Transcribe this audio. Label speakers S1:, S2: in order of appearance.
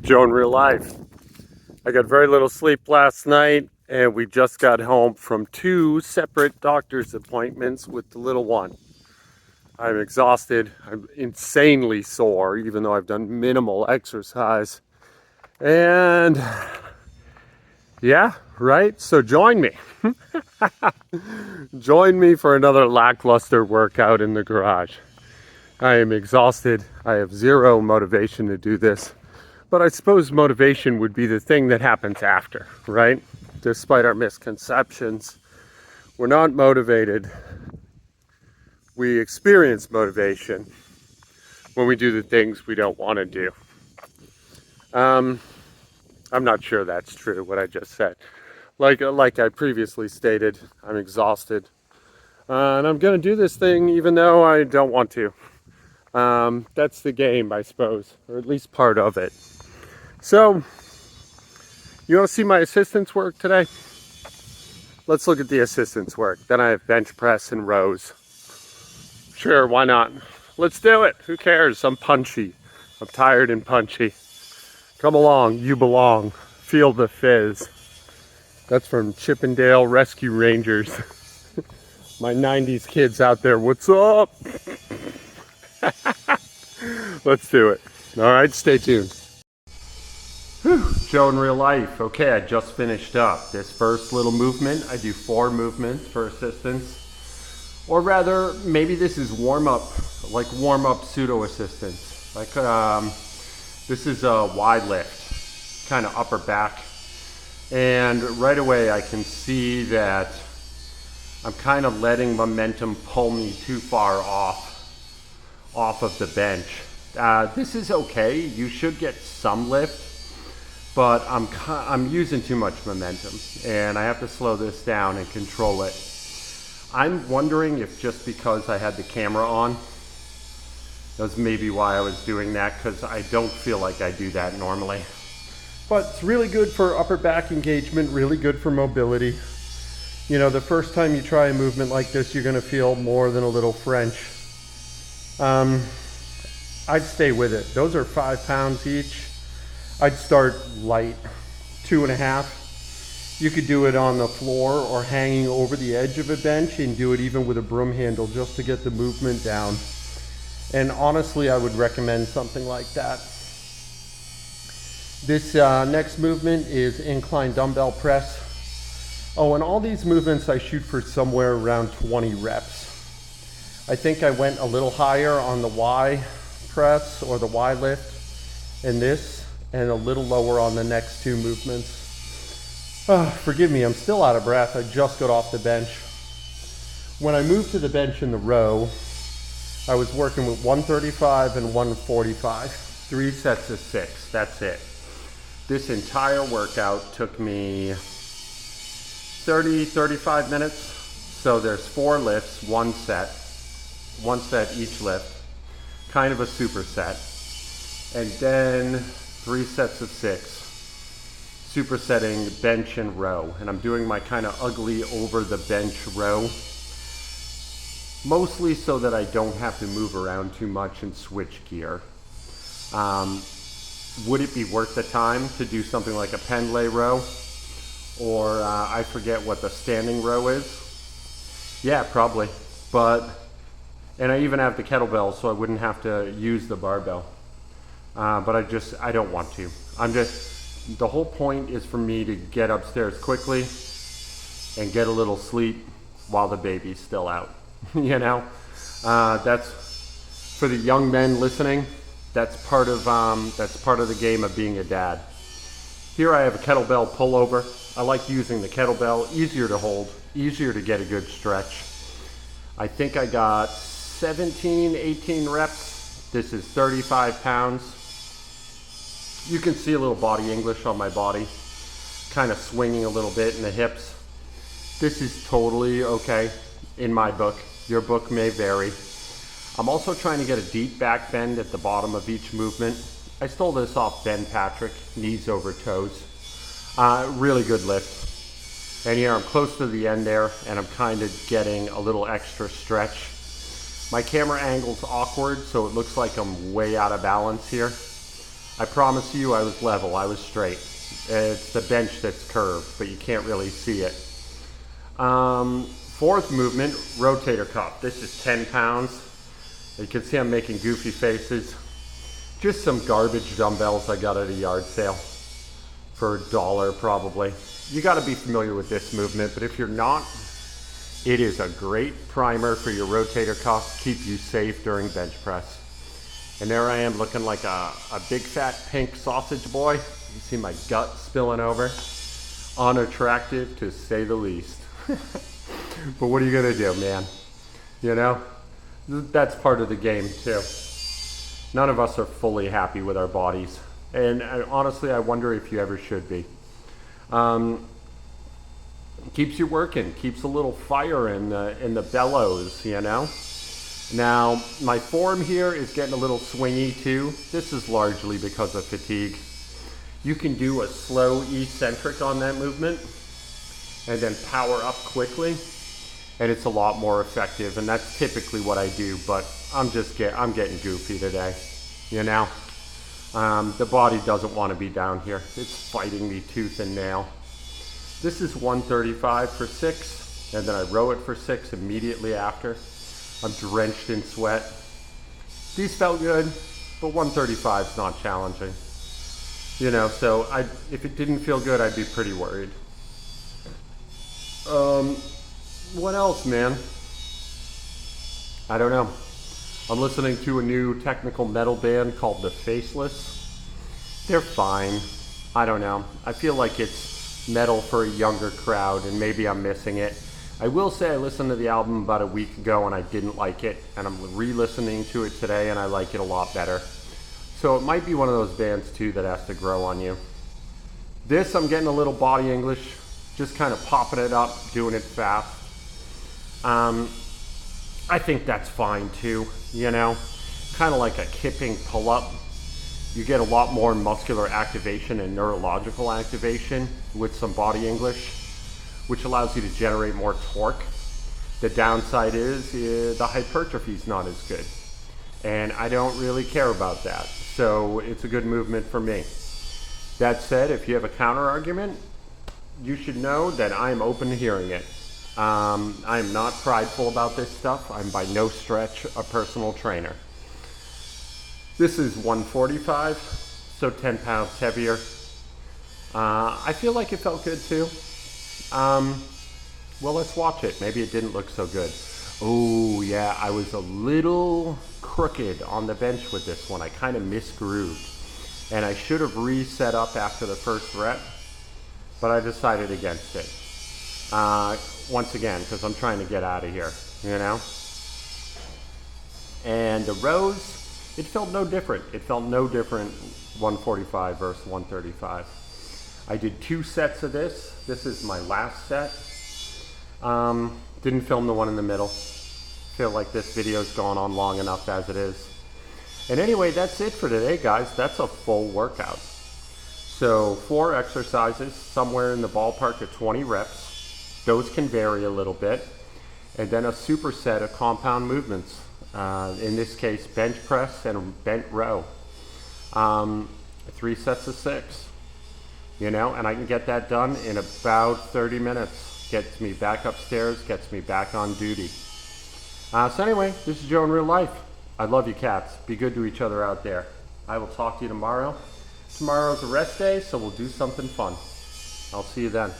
S1: Joe in real life. I got very little sleep last night, and we just got home from two separate doctor's appointments with the little one. I'm exhausted. I'm insanely sore, even though I've done minimal exercise. And yeah, right? So join me. Join me for another lackluster workout in the garage. I am exhausted. I have zero motivation to do this. But I suppose motivation would be the thing that happens after, right? Despite our misconceptions, we're not motivated. We experience motivation when we do the things we don't want to do. I'm not sure that's true, what I just said. Like I previously stated, I'm exhausted. And I'm going to do this thing even though I don't want to. That's the game, I suppose, or at least part of it. So, you want to see my assistants work today? Let's look at the assistants work. Then I have bench press and rows. Sure, why not? Let's do it. Who cares? I'm punchy. I'm tired and punchy. Come along, you belong. Feel the fizz. That's from Chippendale Rescue Rangers. My 90s kids out there, what's up? Let's do it. All right, stay tuned. Whew, Joe in real life. Okay, I just finished up. This first little movement, I do 4 movements for assistance. Or rather, maybe this is warm-up, like warm-up pseudo-assistance. Like, this is a wide lift, kind of upper back. And right away I can see that I'm kind of letting momentum pull me too far off of the bench. This is okay. You should get some lift, but I'm using too much momentum, and I have to slow this down and control it. I'm wondering if just because I had the camera on, that was maybe why I was doing that, because I don't feel like I do that normally. But it's really good for upper back engagement, really good for mobility. You know, the first time you try a movement like this, you're gonna feel more than a little French. I'd stay with it. Those are 5 pounds each. I'd start light, 2.5. You could do it on the floor or hanging over the edge of a bench, and do it even with a broom handle just to get the movement down. And honestly, I would recommend something like that. This next movement is incline dumbbell press. Oh, and all these movements I shoot for somewhere around 20 reps. I think I went a little higher on the Y press or the Y lift in this, and a little lower on the next 2 movements. Forgive me, I'm still out of breath. I just got off the bench. When I moved to the bench in the row, I was working with 135 and 145. 3 sets of 6, that's it. This entire workout took me 35 minutes. So there's 4 lifts, 1 set each lift, kind of a superset. And then 3 sets of 6. Supersetting bench and row, and I'm doing my kind of ugly over the bench row, mostly so that I don't have to move around too much and switch gear. Would it be worth the time to do something like a Pendlay row, or I forget what the standing row is? Yeah, probably. And I even have the kettlebell, so I wouldn't have to use the barbell. But I don't want to. The whole point is for me to get upstairs quickly and get a little sleep while the baby's still out. You know, that's for the young men listening. That's part of the game of being a dad. Here I have a kettlebell pullover. I like using the kettlebell, easier to hold, easier to get a good stretch. I think I got 17, 18 reps. This is 35 pounds. You can see a little body English on my body, kind of swinging a little bit in the hips. This is totally okay in my book. Your book may vary. I'm also trying to get a deep back bend at the bottom of each movement. I stole this off Ben Patrick, knees over toes. Really good lift. And here I'm close to the end there, and I'm kind of getting a little extra stretch. My camera angle's awkward, so it looks like I'm way out of balance here. I promise you I was level, I was straight. It's the bench that's curved, but you can't really see it. Fourth movement, rotator cuff. This is 10 pounds. You can see I'm making goofy faces. Just some garbage dumbbells I got at a yard sale for $1 probably. You got to be familiar with this movement, but if you're not, it is a great primer for your rotator cuff, keep you safe during bench press. And there I am looking like a big fat pink sausage boy. You see my gut spilling over. Unattractive to say the least. But what are you gonna do, man? You know, that's part of the game too. None of us are fully happy with our bodies. And honestly, I wonder if you ever should be. Keeps you working, keeps a little fire in the bellows, you know? Now, my form here is getting a little swingy too. This is largely because of fatigue. You can do a slow eccentric on that movement and then power up quickly, and it's a lot more effective, and that's typically what I do, but I'm getting goofy today, you know? The body doesn't want to be down here. It's fighting me tooth and nail. This is 135 for 6, and then I row it for 6 immediately after. I'm drenched in sweat. These felt good, but 135 is not challenging. You know, so if it didn't feel good, I'd be pretty worried. What else, man? I don't know. I'm listening to a new technical metal band called The Faceless. They're fine. I don't know. I feel like it's metal for a younger crowd, and maybe I'm missing it. I will say I listened to the album about a week ago and I didn't like it, and I'm re-listening to it today and I like it a lot better. So it might be one of those bands too that has to grow on you. This, I'm getting a little body English, just kind of popping it up, doing it fast. I think that's fine too, you know, kind of like a kipping pull-up. You get a lot more muscular activation and neurological activation with some body English, which allows you to generate more torque. The downside is the hypertrophy is not as good, and I don't really care about that. So it's a good movement for me. That said, if you have a counter argument, you should know that I'm open to hearing it. I'm not prideful about this stuff. I'm by no stretch a personal trainer. This is 145, so 10 pounds heavier. I feel like it felt good too. Well, let's watch it. Maybe it didn't look so good. Oh yeah, I was a little crooked on the bench with this one. I kind of misgrooved, and I should have reset up after the first rep, but I decided against it. Once again, because I'm trying to get out of here, you know? And the rows, it felt no different. It felt no different 145 versus 135. I did 2 sets of this. This is my last set. Didn't film the one in the middle. Feel like this video's gone on long enough as it is. And anyway, that's it for today, guys. That's a full workout. So 4 exercises, somewhere in the ballpark of 20 reps. Those can vary a little bit. And then a superset of compound movements. In this case, bench press and bent row. 3 sets of 6. You know, and I can get that done in about 30 minutes. Gets me back upstairs, gets me back on duty. So anyway, this is Joe in real life. I love you cats. Be good to each other out there. I will talk to you tomorrow. Tomorrow's a rest day, so we'll do something fun. I'll see you then.